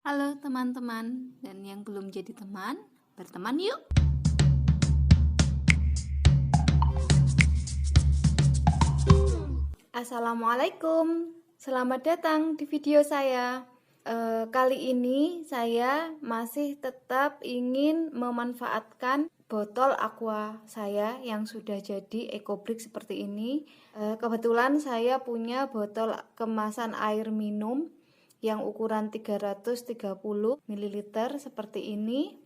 Halo teman-teman, dan yang belum jadi teman, berteman yuk! Assalamualaikum, selamat datang di video saya. Kali ini saya masih tetap ingin memanfaatkan botol aqua saya yang sudah jadi EcoBrick seperti ini. Kebetulan saya punya botol kemasan air minum yang ukuran 330 ml seperti ini,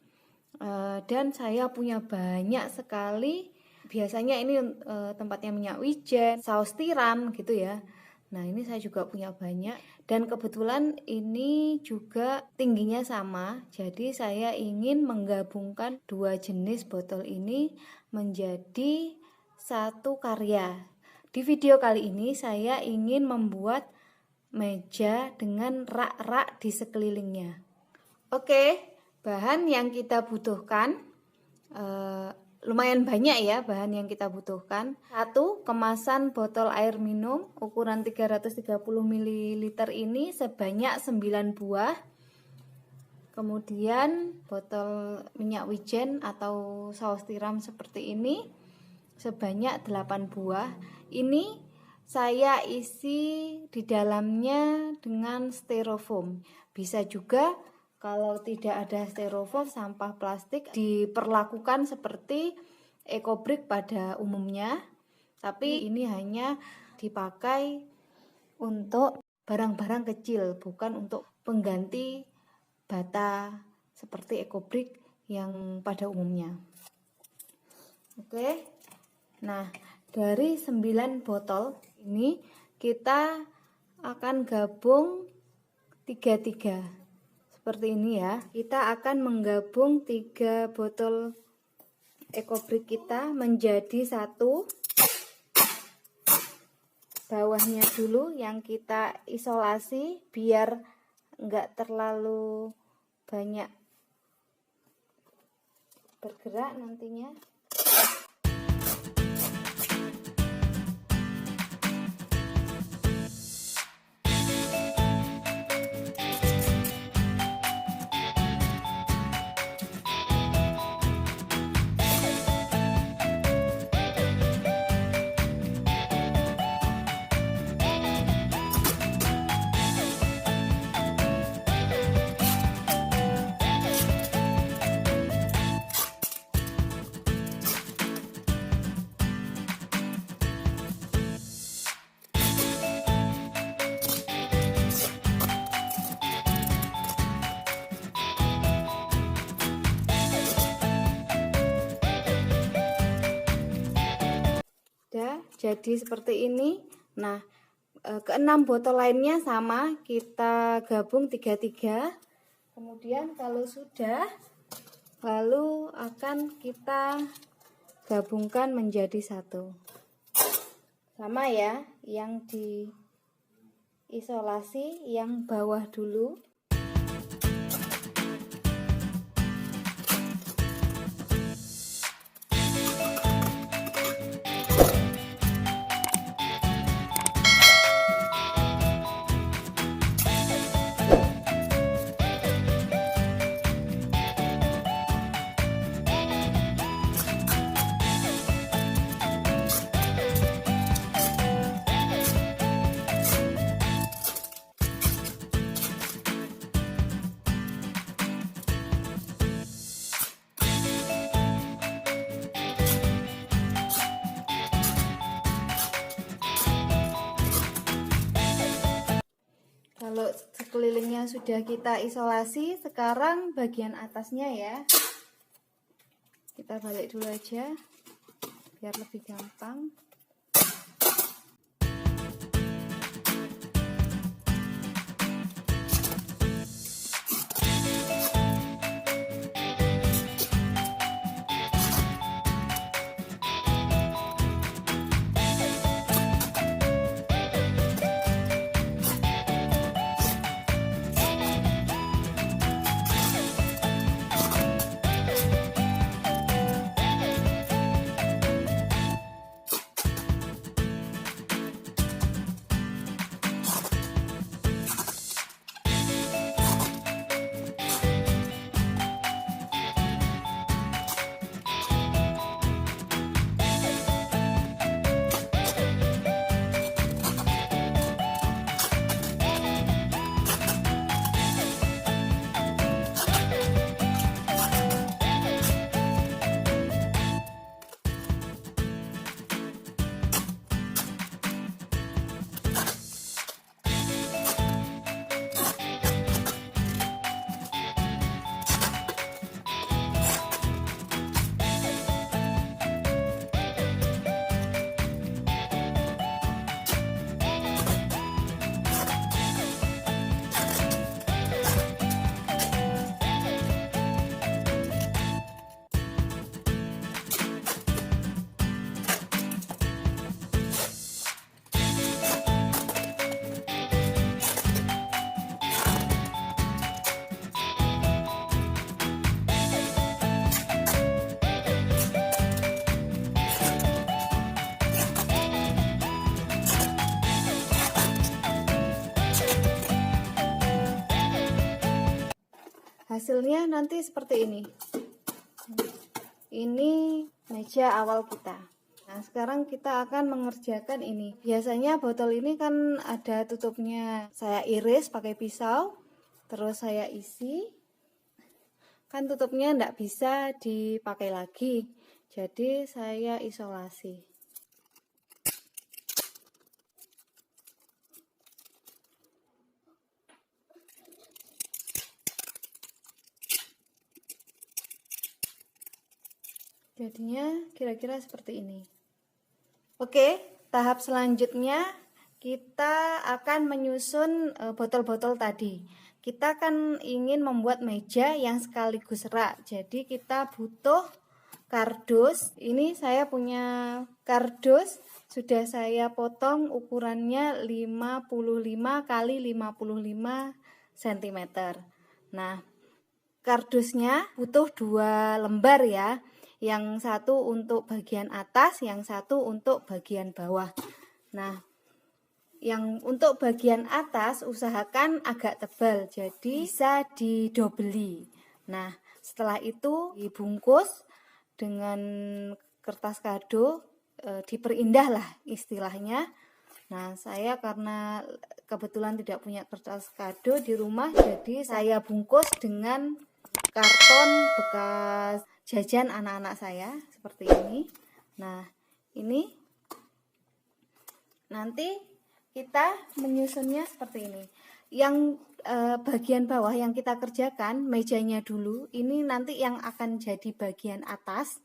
dan saya punya banyak sekali. Biasanya ini tempatnya minyak wijen, saus tiram gitu ya. Nah ini saya juga punya banyak, dan kebetulan ini juga tingginya sama, jadi saya ingin menggabungkan dua jenis botol ini menjadi satu karya. Di video kali ini saya ingin membuat meja dengan rak-rak di sekelilingnya. Oke, bahan yang kita butuhkan lumayan banyak ya bahan yang kita butuhkan. 1. Kemasan botol air minum ukuran 330 ml ini sebanyak 9 buah. Kemudian botol minyak wijen atau saus tiram seperti ini sebanyak 8 buah. Ini saya isi di dalamnya dengan styrofoam. Bisa juga kalau tidak ada styrofoam, sampah plastik diperlakukan seperti EcoBrick pada umumnya. Tapi ini hanya dipakai untuk barang-barang kecil, bukan untuk pengganti bata seperti EcoBrick yang pada umumnya. Oke. Nah, dari 9 botol ini kita akan gabung 3-3 seperti ini ya. Kita akan menggabung 3 botol EcoBrick kita menjadi satu. Bawahnya dulu yang kita isolasi biar enggak terlalu banyak bergerak nantinya. Jadi seperti ini. Nah, ke-6 botol lainnya sama, kita gabung 3-3. Kemudian kalau sudah, lalu akan kita gabungkan menjadi satu. Sama ya, yang diisolasi yang bawah dulu. Kalau sekelilingnya sudah kita isolasi, sekarang bagian atasnya ya. Kita balik dulu aja biar lebih gampang. hasilnya nanti seperti ini. Ini meja awal kita. Nah, sekarang kita akan mengerjakan ini. Biasanya botol ini kan ada tutupnya. Saya iris pakai pisau, terus saya isi. Kan tutupnya tidak bisa dipakai lagi. Jadi saya isolasi. Jadinya kira-kira seperti ini. Oke, tahap selanjutnya kita akan menyusun botol-botol tadi. Kita kan ingin membuat meja yang sekaligus rak. Jadi kita butuh kardus. Ini saya punya kardus, sudah saya potong ukurannya 55 kali 55 cm. Nah, kardusnya butuh 2 lembar ya. Yang satu untuk bagian atas, yang satu untuk bagian bawah. Nah, yang untuk bagian atas usahakan agak tebal, jadi bisa didobeli. Nah, setelah itu dibungkus dengan kertas kado, diperindah lah istilahnya. Nah, saya karena kebetulan tidak punya kertas kado di rumah, jadi saya bungkus dengan karton bekas jajan anak-anak saya seperti ini. Nah, ini nanti kita menyusunnya seperti ini. Yang bagian bawah yang kita kerjakan mejanya dulu, ini nanti yang akan jadi bagian atas.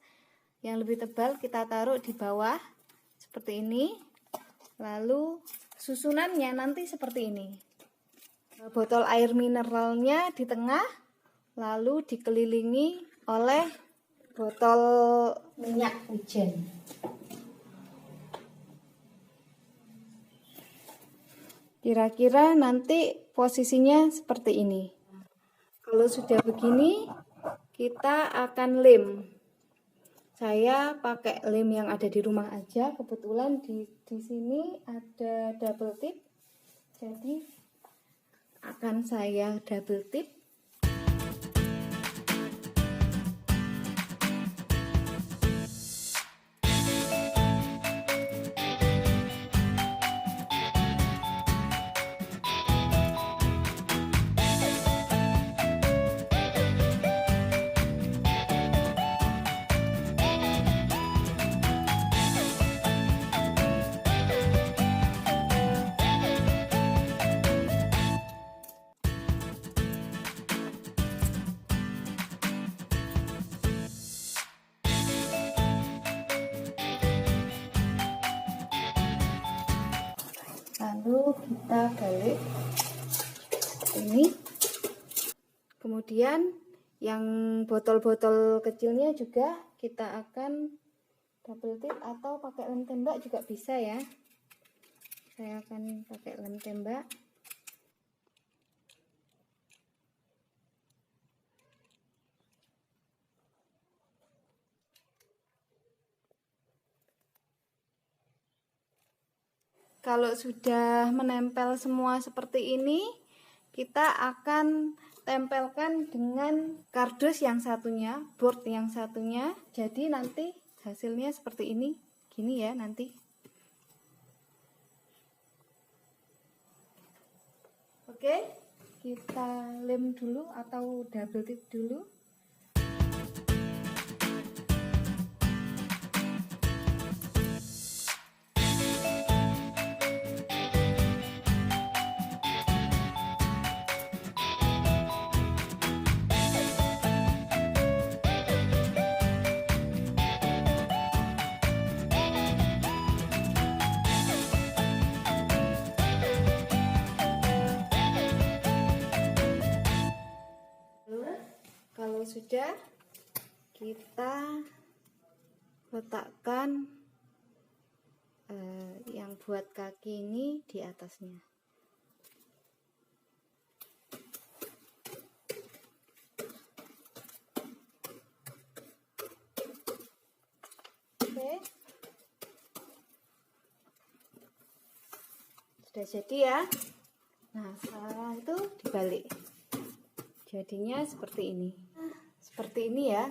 Yang lebih tebal kita taruh di bawah seperti ini. Lalu susunannya nanti seperti ini. Botol air mineralnya di tengah, lalu dikelilingi oleh botol minyak wijen. Kira-kira nanti posisinya seperti ini. Kalau sudah begini, kita akan lem. Saya pakai lem yang ada di rumah aja. Kebetulan di sini ada double tip, jadi akan saya double tip. Lalu kita balik ini. Kemudian yang botol-botol kecilnya juga kita akan double tip atau pakai lem tembak juga bisa ya. Saya akan pakai lem tembak. Kalau sudah menempel semua seperti ini, kita akan tempelkan dengan kardus yang satunya, board yang satunya. Jadi nanti hasilnya seperti ini, gini ya nanti. Oke, kita lem dulu atau double tip dulu. Kalau sudah, kita letakkan yang buat kaki ini di atasnya. Oke, sudah jadi ya. Nah, setelah itu dibalik. Jadinya seperti ini. Seperti ini ya.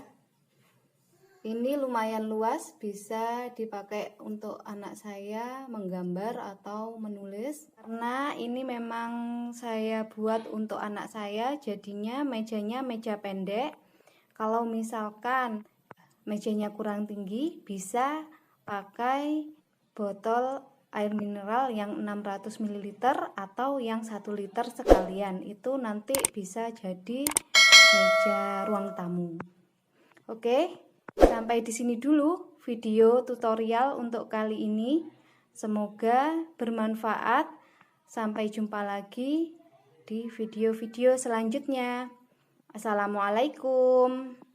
Ini lumayan luas, bisa dipakai untuk anak saya menggambar atau menulis. Karena ini memang saya buat untuk anak saya, jadinya mejanya meja pendek. Kalau misalkan mejanya kurang tinggi, bisa pakai botol air mineral yang 600 ml atau yang 1 liter sekalian. Itu nanti bisa jadi meja ruang tamu. Oke. Sampai di sini dulu video tutorial untuk kali ini. Semoga bermanfaat. Sampai jumpa lagi di video-video selanjutnya. Assalamualaikum.